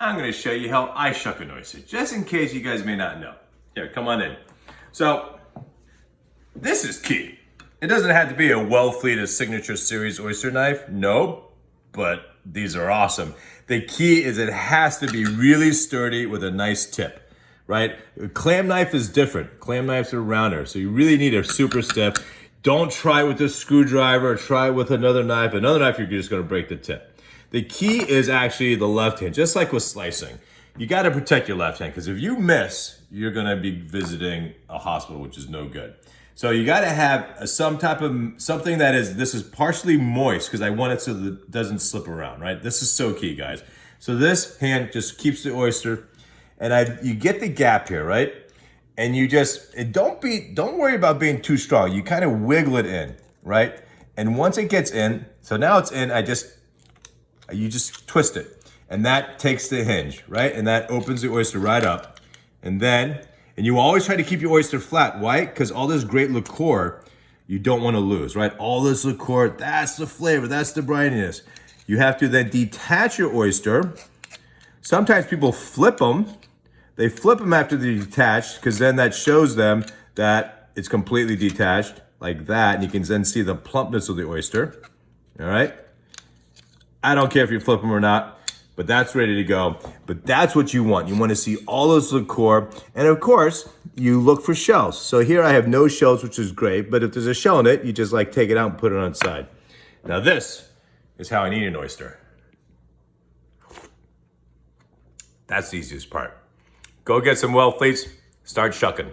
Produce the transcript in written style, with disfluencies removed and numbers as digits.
I'm going to show you how I shuck an oyster, just in case you guys may not know. Here, come on in. So, this is key. It doesn't have to be a Wellfleet Signature Series oyster knife, no, but these are awesome. The key is it has to be really sturdy with a nice tip, right? A clam knife is different. Clam knives are rounder, so you really need a super stiff. Don't try it with a screwdriver, try it with another knife. Another knife, you're just gonna break the tip. The key is actually the left hand, just like with slicing. You gotta protect your left hand, because if you miss, you're gonna be visiting a hospital, which is no good. So you gotta have some type of, something that is, this is partially moist, because I want it so that it doesn't slip around, right? This is so key, guys. So this hand just keeps the oyster, and you get the gap here, right? And you just, don't worry about being too strong. You kind of wiggle it in, right? And once it gets in, so now it's in, you just twist it, and that takes the hinge, right? And that opens the oyster right up. And you always try to keep your oyster flat. Why? Because all this great liqueur, you don't want to lose, right? All this liqueur, that's the flavor, that's the brininess. You have to then detach your oyster. Sometimes people flip them. They flip them after they're detached, because then that shows them that it's completely detached, like that. And you can then see the plumpness of the oyster, all right? I don't care if you flip them or not, but that's ready to go. But that's what you want. You want to see all those liqueur. And of course, you look for shells. So here I have no shells, which is great. But if there's a shell in it, you just like take it out and put it on the side. Now this is how I eat an oyster. That's the easiest part. Go get some Wellfleets, start shucking.